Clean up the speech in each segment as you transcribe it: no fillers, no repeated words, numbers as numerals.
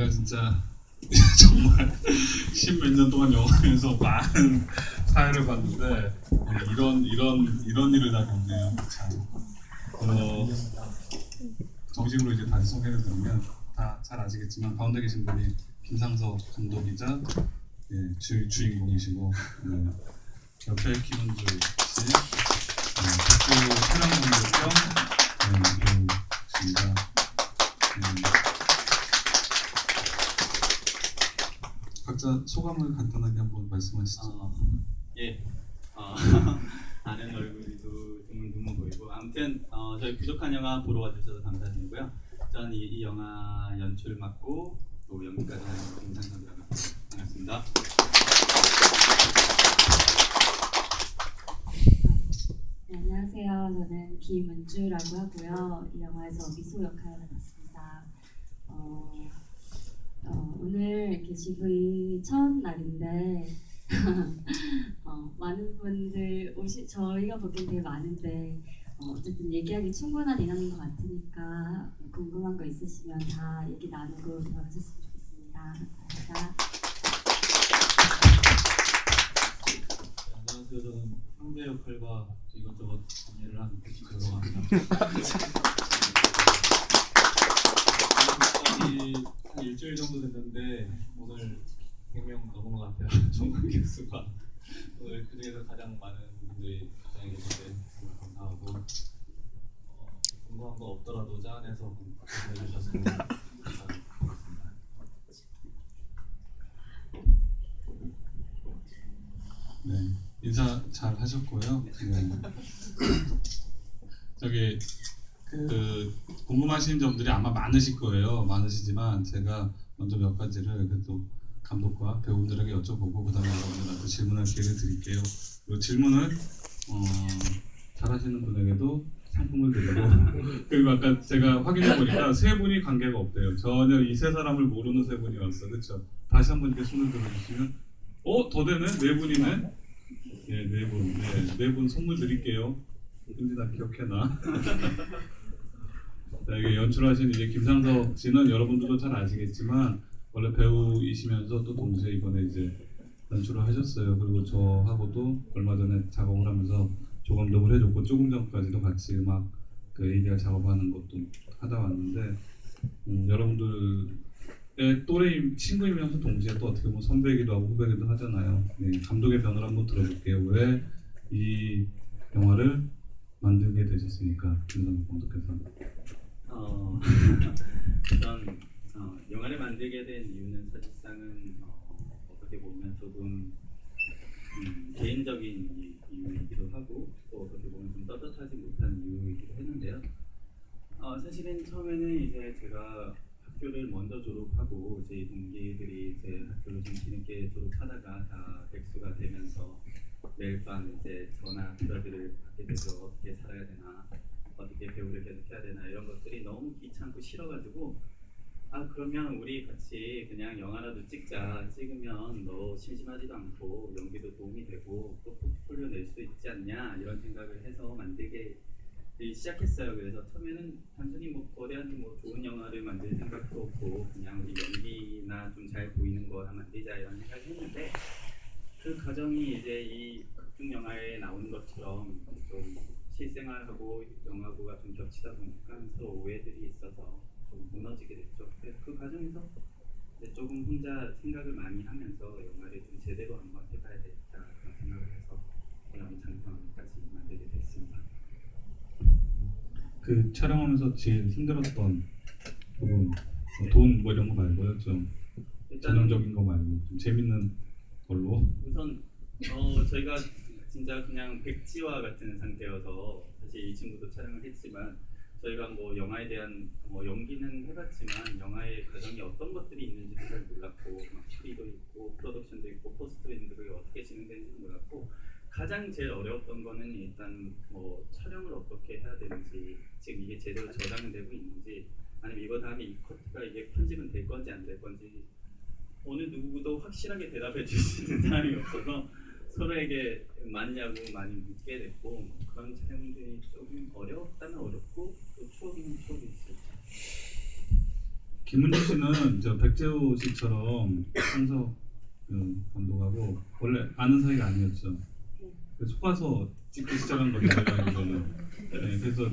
제가 진짜 정말 십몇 년 동안 영화에서 많은 사회를 봤는데 이런 일을 다 겪네요. 참. 정식으로 이제 다시 소개를 드리면 다 잘 아시겠지만 가운데 계신 분이 김상석 감독이자 주인공이시고 옆에 김은주 씨, 학교 촬영 감독 겸 배우십니다. 각자 소감을 간단하게 한번 말씀하시죠. 예. 아는 얼굴도 드문드문 보이고 아무튼 저희 부족한 영화 보러 와주셔서 감사드리고요. 저는 이 영화 연출 맡고 또 연기까지 하는 김상석이라고 합니다. 반갑습니다. 네, 안녕하세요. 저는 김은주라고 하고요. 이 영화에서 미소 역할을 맡았습니다. 오늘 이렇게 GV 첫 날인데 많은 분들 저희가 보기엔 되게 많은데 어쨌든 얘기하기 충분한 인원인 것 같으니까 궁금한 거 있으시면 다 얘기 나누고 들어가셨으면 좋겠습니다. 감사합니다. 안녕하세요. 저는 상대 역할과 이것저것 관여를 한 배치표라고 합니다. 한 일주일 정도 됐는데 오늘 100명 넘은 것 같아요. 총 관객수가. 오늘 그 중에서 가장 많은 분들이 입장해 계신데 정말 감사하고 궁금한 거 없더라도 차 안에서 보내주셨으면 감사하겠습니다. 네, 인사 잘 하셨고요. 저기 궁금하신 점들이 아마 많으실 거예요. 많으시지만 제가 먼저 몇 가지를 그래도 감독과 배우들에게 여쭤보고 그다음에 여러분들한테 질문할 기회를 드릴게요. 그리고 질문을 잘하시는 분에게도 상품을 드리고 그리고 아까 제가 확인해 보니까 세 분이 관계가 없대요. 전혀 이 세 사람을 모르는 세 분이 왔어, 그렇죠? 다시 한번 이렇게 손을 들어주시면 더 되네? 네 분이네? 네 분 선물 드릴게요. 누군지 다 기억해놔. 자, 이게 연출하신 이제 김상석 씨는 여러분들도 잘 아시겠지만 원래 배우이시면서 또 동시에 이번에 이제 연출을 하셨어요. 그리고 저하고도 얼마 전에 작업을 하면서 조감독을 해줬고 조금 전까지도 같이 음악 ADR 작업하는 것도 하다 왔는데 여러분들의 또래 친구이면서 동시에 또 어떻게 보면 선배이기도 하고 후배이기도 하잖아요. 네, 감독의 변을 한번 들어볼게요. 왜 이 영화를 만들게 되셨습니까? 김상석 감독께서. 우선 영화를 만들게 된 이유는 사실상은 어떻게 보면 조금 개인적인 이유이기도 하고 또 어떻게 보면 좀 떳떳하지 못한 이유이기도 했는데요. 사실은 처음에는 이제 제가 학교를 먼저 졸업하고 제 동기들이 제 학교를 좀 뒤늦게 졸업하다가 다 백수가 되면서 매일 밤 이제 전화 전화들을 받게 되죠. 어떻게 살아야 되나, 어떻게 배우를 계속해야 되나 이런 것들이 너무 귀찮고 싫어가지고 그러면 우리 같이 그냥 영화라도 찍으면 너 심심하지도 않고 연기도 도움이 되고 또 포트폴리오 낼 수 있지 않냐 이런 생각을 해서 만들게 시작했어요. 그래서 처음에는 단순히 거대한 좋은 영화를 만들 생각도 없고 그냥 우리 연기나 좀 잘 보이는 거 하나 만들자 이런 생각을 했는데 그 과정이 이제 이 극중 영화에 나오는 것처럼 좀 실생활하고 영화고가 좀 겹치다 보니까 서로 오해들이 있어서 좀 무너지게 됐죠. 그래서 그 과정에서 이제 조금 혼자 생각을 많이 하면서 영화를 좀 제대로 한번 해봐야 되겠다 그런 생각을 해서 이런 장편까지 만들게 됐습니다. 그 촬영하면서 제일 힘들었던 부분, 돈 이런 거 말고요, 좀 전형적인 거 말고 좀 재밌는 걸로. 우선 저희가 진짜 그냥 백지와 같은 상태여서 사실 이 친구도 촬영을 했지만 저희가 영화에 대한 연기는 해봤지만 영화의 과정이 어떤 것들이 있는지도 잘 몰랐고 스토리도 있고 프로덕션도 있고 포스트도 있는데 그게 어떻게 진행되는지도 몰랐고 가장 제일 어려웠던 거는 일단 촬영을 어떻게 해야 되는지 지금 이게 제대로 저장은 되고 있는지 아니면 이거 다음에 이 커트가 이게 편집은 될 건지 안 될 건지 어느 누구도 확실하게 대답해 줄 수 있는 사람이 없어서 서로에게 맞냐고 많이 묻게 됐고 그런 촬영들이 조금 어려웠다면 어렵고 또 추억이면 추억이 있었죠. 김은주 씨는 저 백재호 씨처럼 황석 감독하고 원래 아는 사이가 아니었죠. 그래서 속아서 찍기 시작한 거죠. 제가 알기로는. 네, 그래서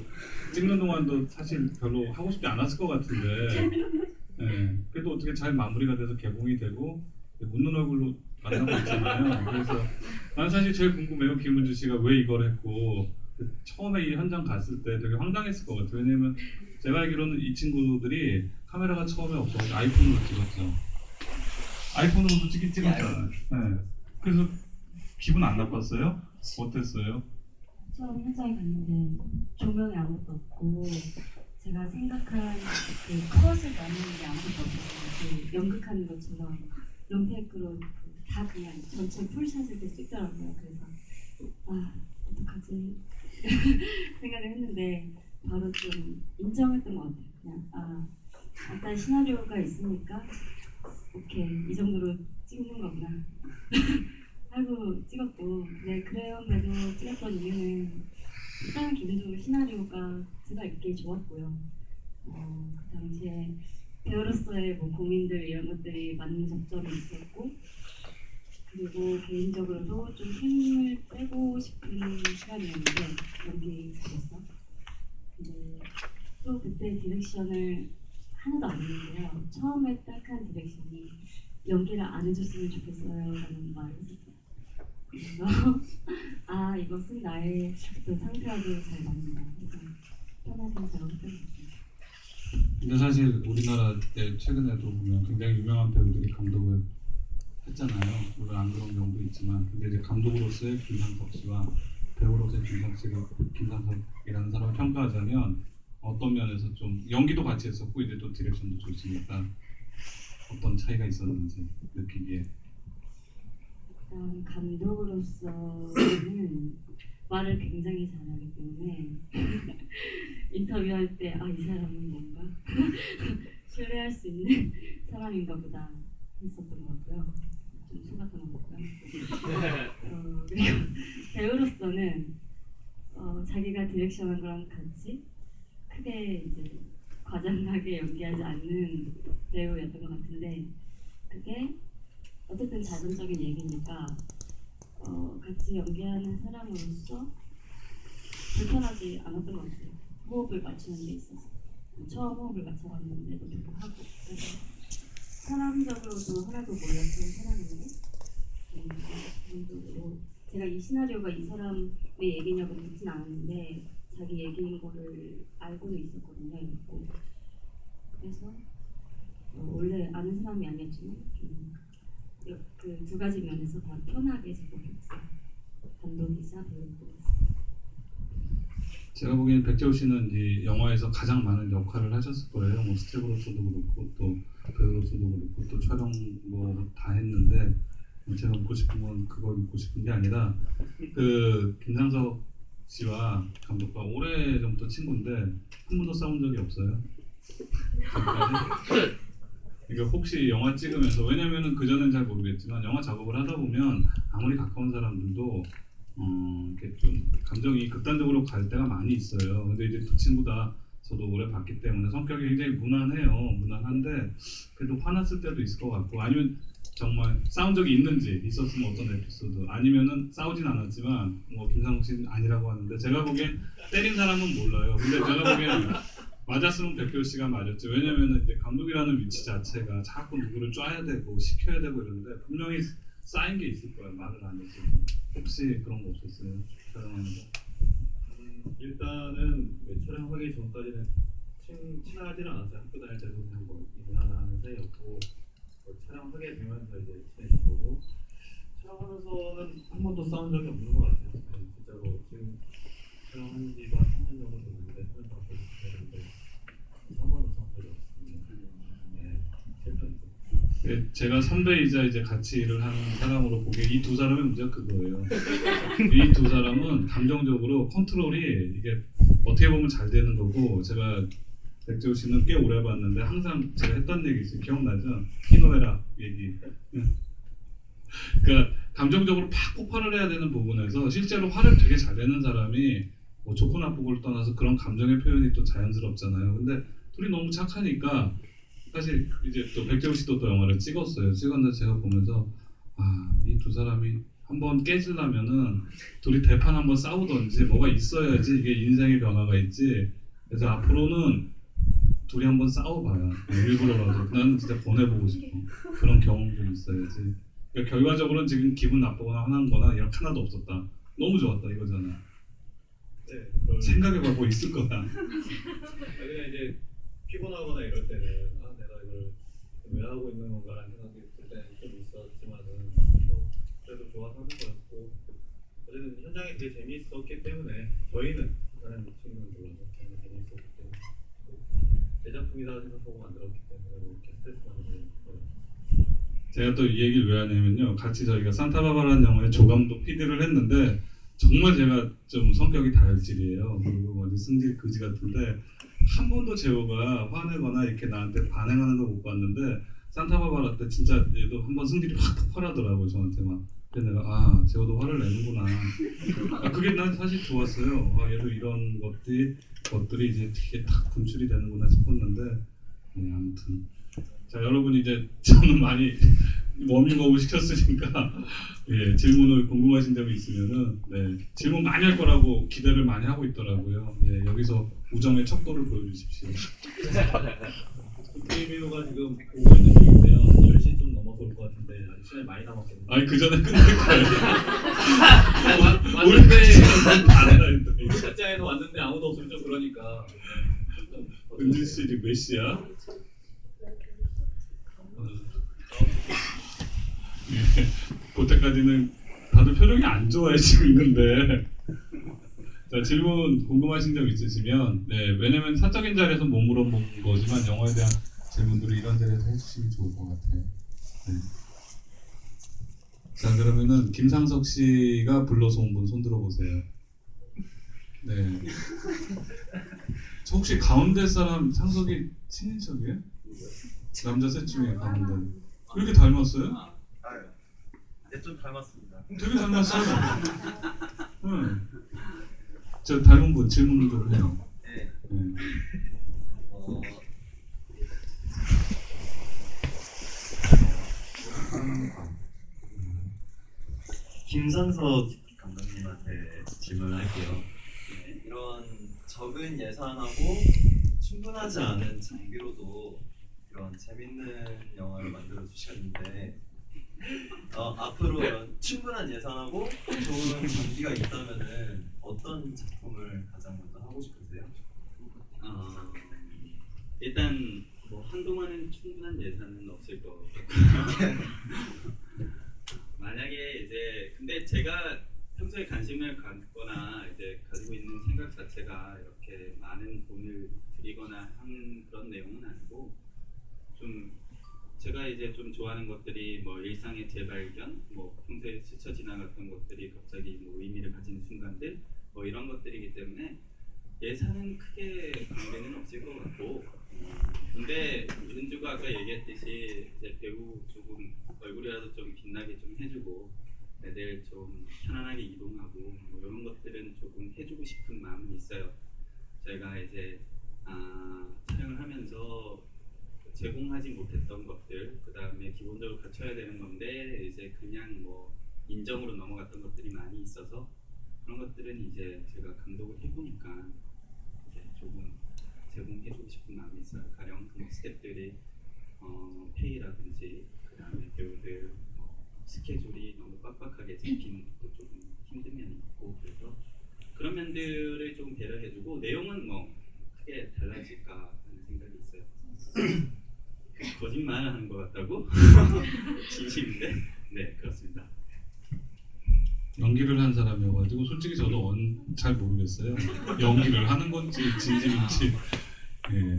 찍는 동안도 사실 별로 하고 싶지 않았을 것 같은데 네, 그래도 어떻게 잘 마무리가 돼서 개봉이 되고 웃는 얼굴로 만나고 있잖아요. 그래서 난 사실 제일 궁금해요. 김은주 씨가 왜 이걸 했고 처음에 이 현장 갔을 때 되게 황당했을 것 같아요. 왜냐면 제가 알기로는 이 친구들이 카메라가 처음에 없어서 아이폰으로 찍었죠. 아이폰으로도 찍긴 찍었잖아요. 네. 그래서 기분 안 나빴어요? 어땠어요? 처음 현장에 갔는데 조명이 아무것도 없고 제가 생각한 그 컷을 나누는 게 아무것도 없었어요. 그 연극하는 것처럼 롱테이크로 다 그냥 전체 풀샷을 이렇게 찍더라고요. 그래서 아 어떡하지 생각을 했는데 바로 좀 인정했던 것 같아요. 그냥 일단 시나리오가 있으니까 오케이 이 정도로 찍는 거구나 하고 찍었고 네 그래요에도 찍었던 이유는 일단 기본적으로 시나리오가 제가 읽기 좋았고요. 그 당시에 배우로서의 뭐 고민들 이런 것들이 맞는 접점이 있었고 그리고 개인적으로도 좀 힘을 빼고 싶은 시간이었는데 연기자로서 근데 또 그때 디렉션을 하나도 안 했는데요. 처음에 딱 한 디렉션이 연기를 안 해줬으면 좋겠어요 라는 말을 했었어요. 그래서 이것은 나의 그 상태하고 잘 맞는다. 그래서 편하게 작업했던 것 같습니다. 근데 사실 우리나라 때 최근에도 보면 굉장히 유명한 배우들이 감독을 했잖아요. 물론 안 그런 경우도 있지만 근데 이제 감독으로서의 김상석 씨와 배우로서의 김상석이라는 사람을 평가하자면 어떤 면에서 좀 연기도 같이 했었고 이제 또 디렉션도 좋으니까 어떤 차이가 있었는지 느끼기에 일단 감독으로서는 말을 굉장히 잘하기 때문에 인터뷰할 때 이 사람은 뭔가 신뢰할 수 있는 사람인가 보다 했었던 것 같고요. 좀 속았던 것 같고요. 그리고 배우로서는 자기가 디렉션한 거랑 같이 크게 이제 과장나게 연기하지 않는 배우였던 것 같은데 그게 어쨌든 자전적인 얘기니까 같이 연기하는 사람으로서 불편하지 않았던 것 같아요. 호흡을 맞추는 데 있어서 처음 호흡을 맞춰봤는데도 불구하고 그래서 사람적으로도 하나도 몰랐던 사람인데 개인적으로 제가 이 시나리오가 이 사람의 얘기냐고 묻진 않았는데 자기 얘기인 거를 알고는 있었거든요. 그래서 원래 아는 사람이 아니었지만 그 두 가지 면에서 다 편하게 작업했어요. 감독이자 배우도. 제가 보기엔 백재호 씨는 이 영화에서 가장 많은 역할을 하셨을 거예요. 뭐 스텝으로서도 그렇고 또 배우로서도 그렇고 또 촬영 뭐 다 했는데 제가 묻고 싶은 건 그걸 묻고 싶은 게 아니라 그 김상석 씨와 감독과 오래전부터 친구인데 한 번도 싸운 적이 없어요. 지금까지. 그러니까 혹시 영화 찍으면서 왜냐면은 그 전엔 잘 모르겠지만 영화 작업을 하다 보면 아무리 가까운 사람들도 이렇게 좀 감정이 극단적으로 갈 때가 많이 있어요. 근데 이제 두 친구 다 저도 오래 봤기 때문에 성격이 굉장히 무난해요. 무난한데 그래도 화났을 때도 있을 것 같고 아니면 정말 싸운 적이 있는지 있었으면 어떤 에피소드 아니면은 싸우진 않았지만 뭐 김상욱 씨는 아니라고 하는데 제가 보기엔 때린 사람은 몰라요. 근데 제가 보기엔 맞았으면 백효 씨가 맞았죠. 왜냐면은 이제 감독이라는 위치 자체가 자꾸 누구를 쪄야 되고 시켜야 되고 이러는데 분명히 쌓인 게 있을 거예요. 말을 안 했어도. 혹시 그런 거 없었어요? 촬영하는 거? 일단은 촬영하기 전까지는 친하지는 않았어요. 학교 다닐 때도 그냥 뭐 인사하는 사이였고 촬영하게 되면서 이제 친해진 거고 촬영하면서는 한 번도 싸운 적이 없는 것 같아요. 네, 진짜로 지금 촬영한 지가 3년 정도 됐는데 3년 정도 됐는데 한 번도 싸운 적이 없습니다. 네, 제 편이죠. 네, 제가 선배이자 이제 같이 일을 하는 사람으로 보기에 이 두 사람의 문제가 그거예요. 이 두 사람은 감정적으로 컨트롤이 이게 어떻게 보면 잘 되는 거고 제가 백재호 씨는 꽤 오래 봤는데 항상 제가 했던 얘기 있어요. 기억나죠? 희노애락 얘기. 그러니까 감정적으로 팍 폭발을 해야 되는 부분에서 실제로 화를 되게 잘 내는 사람이 뭐 좋고 나쁘고를 떠나서 그런 감정의 표현이 또 자연스럽잖아요. 근데 둘이 너무 착하니까 사실 이제 또 백재호 씨도 또 영화를 찍었어요. 찍었는데 제가 보면서 이 두 사람이 한번 깨지려면은 둘이 대판 한번 싸우던지 뭐가 있어야지 이게 인생의 변화가 있지. 그래서 앞으로는 둘이 한번 싸워봐요. 일부러라도. 나는 진짜 보내보고 싶어. 그런 경험 좀 있어야지. 그러니까 결과적으로는 지금 기분 나쁘거나 화난 거나 이런 하나도 없었다. 너무 좋았다 이거잖아. 네, 그런 생각해봐 뭐 있을 거야. 그냥 이제 피곤하거나 이럴 때는 내가 이걸 왜 하고 있는 건가라는 생각이 들 때는 좀 있었지만은 그래도 좋아서 하는 거였고 어쨌든 현장이 되게 재미있었기 때문에 저희는 다른 친구는 몰라도 저는 재미있었기 때문에 제 작품이다 생각하고 만들었기 때문에 뭐 이렇게 스트레스 받는 거예요. 제가 또 이 얘기를 왜 하냐면요. 같이 저희가 산타바바라는 영화에 조감독 PD를 했는데 정말 제가 좀 성격이 다혈질이에요. 그리고 완전 승질 그지 같은데 한 번도 재호가 화내거나 이렇게 나한테 반응하는 걸 못 봤는데 산타바바라 때 진짜 얘도 한번 승질이 확 폭발하더라고요. 저한테 막. 그래서 내가 재호도 화를 내는구나. 그게 난 사실 좋았어요. 얘도 이런 것들이 이제 되게 탁 분출이 되는구나 싶었는데 네, 아무튼 자 여러분 이제 저는 많이 워밍업을 시켰으니까 예, 질문을 궁금하신 점이 있으면은 네, 질문 많이 할 거라고 기대를 많이 하고 있더라고요. 예, 여기서 우정의 척도를 보여주십시오. TV가 지금 오고 있는 중인데요. 10시 좀 넘어서 올 것 같은데 아직 시간이 많이 남았거든요. 아니 그 전에 끝낼 거예요. 왔는데 안 해라 했더니. 극장에서 왔는데 아무도 없으면 좀 그러니까. 은진 씨 지금 몇 시야? 그때까지는 다들 표정이 안 좋아해지고 있는데 자 질문 궁금하신 점 있으시면 네 왜냐면 사적인 자리에서 못 물어본 거지만 영화에 대한 질문들을 이런 자리에서 해주시면 좋을 것 같아요. 네. 자 그러면은 김상석 씨가 불러서 온 분 손 들어보세요. 네. 저 혹시 가운데 사람 상석이 친인척이에요? 남자 셋 중에 가운데 왜 이렇게 닮았어요? 네, 좀 닮았습니다. 되게 닮았어요. 응. 저 닮은 분 질문 좀 해요. 네. 네. 김상석 감독님한테 질문할게요. 네, 이런 적은 예산하고 충분하지 않은 장비로도 이런 재밌는 영화를 만들어 주셨는데 앞으로 이런 충분한 예산하고 좋은 장비가 있다면은 어떤 작품을 가장 먼저 하고 싶으세요? 일단 뭐 한동안은 충분한 예산은 없을 것 같고요. 만약에 이제 근데 제가 평소에 관심을 갖거나 이제 가지고 있는 생각 자체가 이렇게 많은 돈을 들이거나 하는 그런 내용은 아니고 좀 제가 이제 좀 좋아하는 것들이 뭐 일상의 재발견, 뭐 평소에 스쳐 지나갔던 것들이 갑자기 뭐 의미를 가지는 순간들, 뭐 이런 것들이기 때문에 예산은 크게 관계는 없을 것 같고, 근데 은주가 아까 얘기했듯이 이제 배우 조금 얼굴이라도 좀 빛나게 좀 해주고, 애들 좀 편안하게 이동하고 뭐 이런 것들은 조금 해주고 싶은 마음은 있어요. 저희가 이제 촬영을 하면서 제공하지 못했던 것들, 그 다음에 기본적으로 갖춰야 되는 건데 이제 그냥 뭐 인정으로 넘어갔던 것들이 많이 있어서 그런 것들은 이제 제가 감독을 해보니까 이제 조금 제공해주고 싶은 마음이 있어요. 가령 뭐 스태프들이 페이라든지 그 다음에 배우들 스케줄이 너무 빡빡하게 잡히는 것도 조금 힘든 면이 있고 그래서 그런 면들을 좀 배려해주고 내용은 뭐 크게 달라질까 하는 생각이 있어요. 거짓말 하는 것 같다고? 진심인데? 네, 그렇습니다. 연기를 한 사람이어가지고 솔직히 저도 잘 모르겠어요. 연기를 하는 건지 진심인지. 예.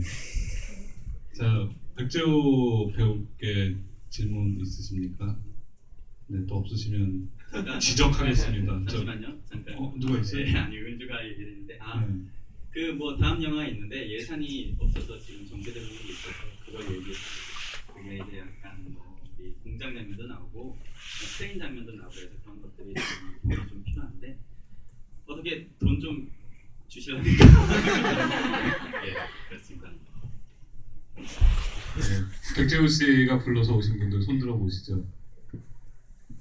자 백재호 배우께 질문 있으십니까? 네, 또 없으시면 지적하겠습니다. 잠시만요. 잠깐. 누가 있어요? 네, 아니 은주가 얘기를 했는데 네. 그 뭐 다음 영화 있는데 예산이 없어서 지금 정체되는 게 있어서 그걸 얘기했어요. 그게 이제 약간 이 공장 장면도 나오고 트레인 장면도 나오고 해서 그런 것들이 좀 필요한데 어떻게 돈 좀 주실랍니까? 예, 그렇습니다. 네. 백재호 씨가 불러서 오신 분들 손 들어 보시죠.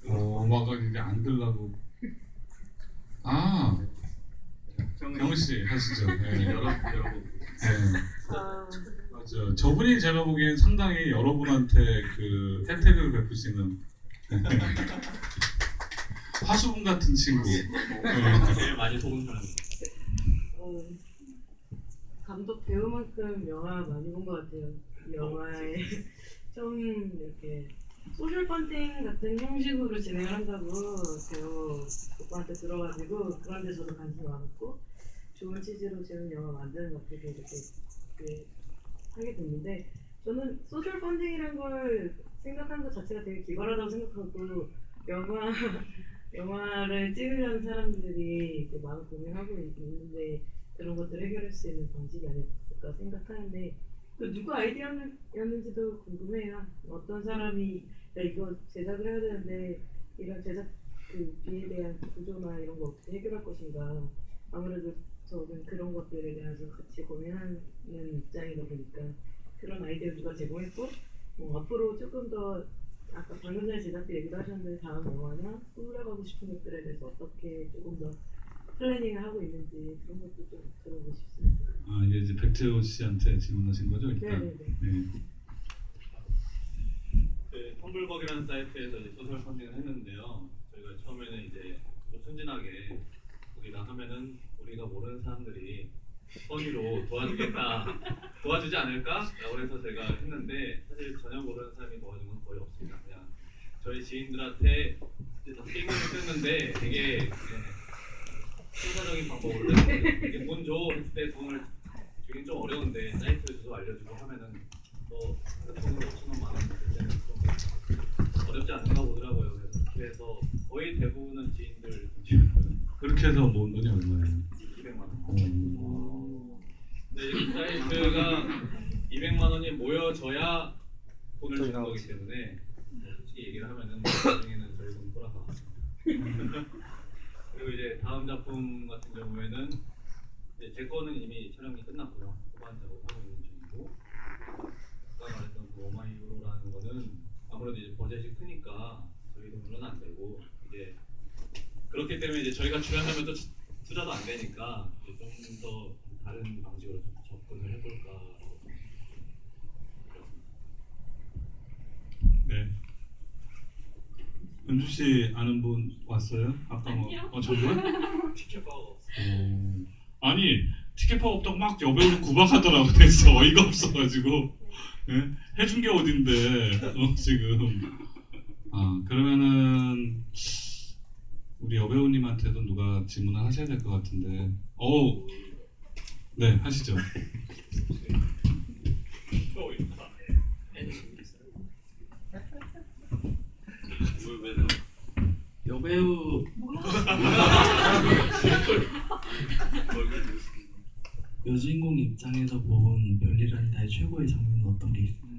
막 이제 안 들라고. 아, 경우 씨 하시죠. 네. 여러분 네. 맞아. 저분이 제가 보기엔 상당히 여러분한테 그 혜택을 베푸시는 화수분 같은 친구. 네. 제일 많이 속은 사람. 감독 배우만큼 영화 많이 본 것 같아요. 이 영화에 좀 이렇게 소셜 펀딩 같은 형식으로 진행을 한다고 배우 오빠한테 들어가지고 그런데 저도 관심이 많았고 좋은 취지로 지금 영화 만드는 것 같아서 이렇게 하게 됐는데 저는 소셜 펀딩이란 걸 생각하는 것 자체가 되게 기발하다고 생각하고 영화를 찍으려는 사람들이 이렇게 마음 고민하고 있는데 그런 것들 해결할 수 있는 방식이 아닐까 생각하는데 또 누구 아이디어였는지도 궁금해요. 어떤 사람이 야, 이거 제작을 해야 되는데 이런 제작 그 비에 대한 구조나 이런 거 어떻게 해결할 것인가. 아무래도 저는 그런 것들에 대해서 같이 고민하는 입장이다 보니까 그런 아이디어 누가 제공했고 앞으로 조금 더 아까 방금 전에 제작비 얘기도 하셨는데 다음 영화나 꾸려가고 싶은 것들에 대해서 어떻게 조금 더 플래닝을 하고 있는지 그런 것도 좀 들어보고 싶습니다. 아, 이제 백재호 씨한테 질문하신 거죠, 일단. 네네네. 네. 그 텀블벅이라는 사이트에서 이제 소셜 펀딩을 했는데요. 저희가 처음에는 이제 좀 순진하게 우리가 하면은 우리가 모르는 사람들이 선의로 도와주지 않을까라고 해서 제가 했는데 사실 전혀 모르는 사람이 도와준 건 거의 없습니다. 그냥 저희 지인들한테 이제 다 게임을 했는데 되게 순서적인 방법으로 했는데 돈 줘 했을 때 돈을 주긴 좀 어려운데 사이트 주소 알려주고 하면은 뭐 핸드폰으로 5,000원 만 원 그때는 좀 어렵지 않은가 보더라고요. 그래서 그렇게 해서 거의 대부분은 지인들 돈이었어요. 그렇게 해서 모은 돈이 얼마예요? 200만 원. 근데 이 사이트가 200만 원이 모여져야 돈을 주는 거기 때문에 솔직히 얘기를 하면은 나중에는 저희 돈 돌아가. 그리고 이제 다음 작품 같은 경우에는 이제 제 거는 이미 촬영이 끝났고요. 후반 작업하고 있는 중이고 아까 말했던 그 오마이유로라는 거는 아무래도 이제 버젯이 크니까 저희 돈으로는 안 되고 이제 그렇기 때문에 이제 저희가 출연하면 또 투자도 안 되니까 좀 더 다른 방식으로 좀 접근을 해볼까. 네. 은주 씨 아는 분 왔어요? 아까 뭐? 정말? 티켓 파워가 없어요. 아니 티켓 파워 없다고 막 여배우를 구박하더라고. 그래서 어이가 없어가지고 예? 해준 게 어딘데 지금. 아 그러면은 우리 여배우님한테도 누가 질문을 하셔야 될 것 같은데. 네 하시죠. 여배우 여주인공 입장에서 본 별일아닌 나의 최고의 장면은 어떤 게 있어요?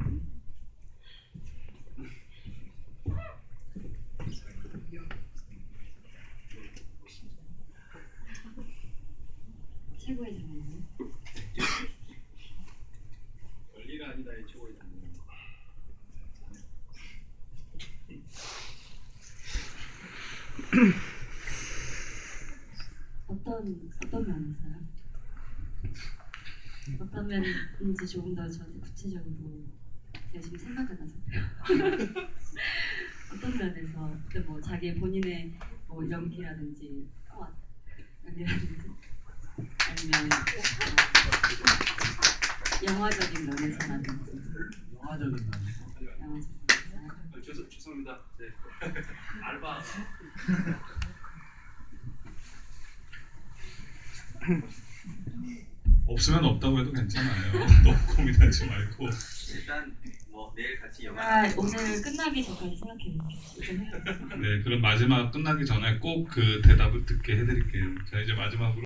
최고의 장면이요? 별일 아니다의 최고의 장면. 어떤 면에서요? 어떤 면인지 조금 더 저한테 구체적으로 제가 지금 생각해봐서 어떤 면에서 근데 뭐 자기 본인의 뭐 연기라든지 아니면 영화적인 면에서라든지 영화적인 면에서 죄송합니다. 네. 알바. 없으면 없다고 해도 괜찮아요. 너무 고민하지 말고. 일단 뭐 내일 같이 영화 오늘 끝나기 전까지 생각해볼게요. 네, 그럼 마지막 끝나기 전에 꼭 그 대답을 듣게 해드릴게요. 자 이제 마지막으로.